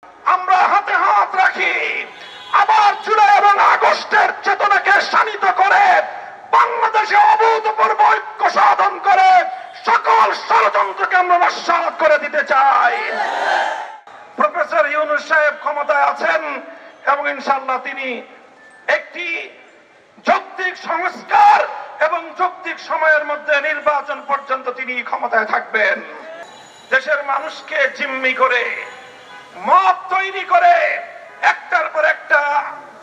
আমরা হাতে হাত রাখি, আবার জুলাই এবং আগস্টের চেতনাকে শানিত করে বাংলাদেশে অভূতপূর্ব ঐক্য সাধন করে সকল ষড়যন্ত্রকে আমরা নস্যাৎ করে দিতে চাই। প্রফেসর ইউনূস সাহেব ক্ষমতায় আছেন এবং ইনশাআল্লাহ তিনি একটি যৌক্তিক সংস্কার এবং যৌক্তিক সময়ের মধ্যে নির্বাচন পর্যন্ত তিনি ক্ষমতায় থাকবেন। দেশের মানুষকে জিম্মি করে মত তৈরি করে একটার পর একটা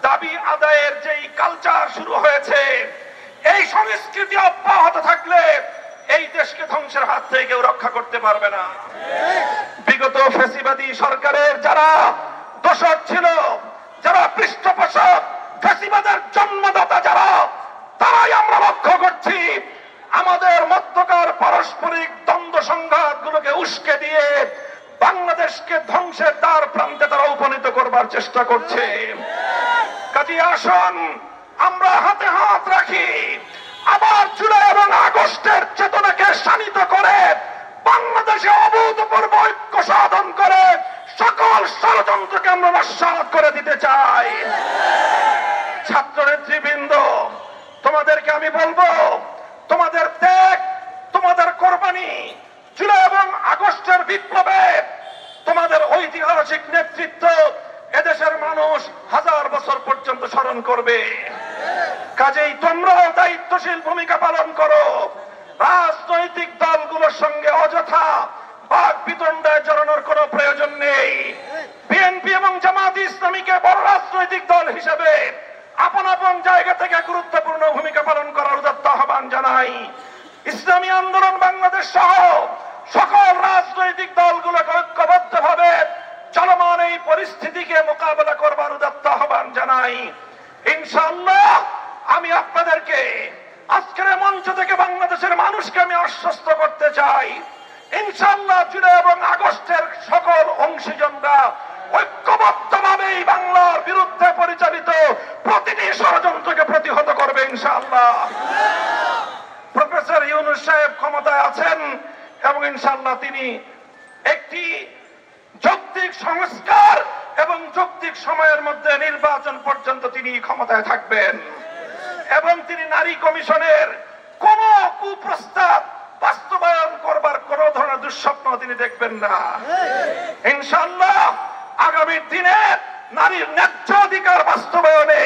দাবি আদায়ের যেই কালচার শুরু হয়েছে, এই সংস্কৃতি অব্যাহত থাকলে এই দেশকে ধ্বংসের হাত থেকে কেউ রক্ষা করতে পারবে না। বিগত ফ্যাসিবাদী সরকারের যারা দোষর ছিল, যারা পৃষ্ঠপোষক, ফ্যাসিবাদের জন্মদাতা যারা, তারাই আমরা লক্ষ্য করছি আমাদের মধ্যকার পারস্পরিক দ্বন্দ্ব সংঘাত গুলোকে উস্কে দিয়ে বাংলাদেশকে ধ্বংসের দ্বার প্রান্তে তারা উপনীত করবার চেষ্টা করছে। কাজী আসুন আমরা হাতে হাত রাখি, আবার জুলাই এবং আগস্টের চেতনাকে শানিত করে বাংলাদেশে অভূতপূর্ব ঐক্য সাধন করে সকল ষড়যন্ত্রকে আমরা নস্যাৎ করে দিতে চাই। ছাত্র নেতৃবৃন্দ, তোমাদেরকে আমি বলবো, তোমাদের ত্যাগ, তোমাদের কোরবানি, জুলাই এবং আগস্টের বিপ্লবে তোমাদের ঐতিহাসিক নেতৃত্ব এদেশের মানুষ হাজার বছর পর্যন্ত স্মরণ করবে। কাজেই তোমরাও দায়িত্বশীল ভূমিকা পালন করো। রাজনৈতিক দলগুলোর সঙ্গে অযথা বাক বিতণ্ডায় জড়ানোর কোনো প্রয়োজন নেই। বিএনপি এবং জামায়াতে ইসলামীকে বড় রাজনৈতিক দল হিসেবে আপন আপন জায়গা থেকে গুরুত্বপূর্ণ ভূমিকা পালন করার উদাত্ত আহ্বান জানাই। ইসলামী আন্দোলন বাংলাদেশ সহ সকল রাজনৈতিক দলগুলোকে ঐক্যবদ্ধভাবে চলমান এই পরিস্থিতিকে মোকাবেলা করবার উদাত্ত আহ্বান জানাই। ইনশাআল্লাহ আমি আপনাদেরকে আজকের মঞ্চ থেকে বাংলাদেশের মানুষকে আমি আশ্বস্ত করতে চাই, ইনশাআল্লাহ জুলাই এবং আগস্টের সকল অংশীজনরা ঐক্যবদ্ধভাবে বাংলার বিরুদ্ধে পরিচালিত প্রতিটি ষড়যন্ত্রকে প্রতিহত করবে ইনশাআল্লাহ। প্রফেসর ইউনূস সাহেব ক্ষমতায় আছেন এবং ইনশাআল্লাহ তিনি একটি যৌক্তিক সংস্কার এবং যৌক্তিক সময়ের মধ্যে নির্বাচন পর্যন্ত তিনি ক্ষমতায় থাকবেন এবং তিনি নারী কমিশনের কোন কুপ্রস্তাব বাস্তবায়ন করবার কোন ধরনের দুঃস্বপ্ন তিনি দেখবেন না। ইনশাআল্লাহ আগামী দিনে নারীর ন্যায্য অধিকার বাস্তবায়নে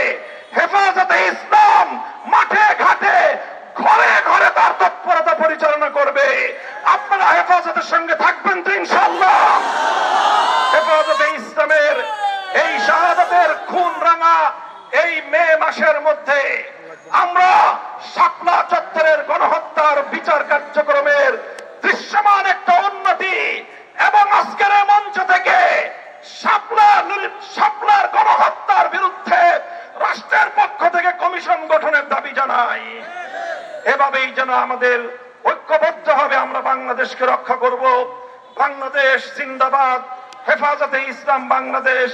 হেফাজতে ইসলাম মাঠে ঘাটে ঘরে ঘরে তার তৎপরতা পরিচালনা করবে। আপনারা হেফাজতের সঙ্গে থাকবেন তো ইনশাআল্লাহ? হেফাজতে ইসলামের এই শাহাদাতের খুন রাঙা এই মে মাসের মধ্যে আমরা শাপলা চত্বরের গণহত্যার বিচার কার্যক্রমের দৃশ্যমান একটা উন্নতি এবং আজকের মঞ্চ থেকে শাপলার গণহত্যার বিরুদ্ধে রাষ্ট্রের পক্ষ থেকে কমিশন গঠনের দাবি জানাই। এভাবেই যেন আমাদের ঐক্যবদ্ধ হবে আমরা বাংলাদেশকে রক্ষা করব। বাংলাদেশ জিন্দাবাদ, হেফাজতে ইসলাম বাংলাদেশ।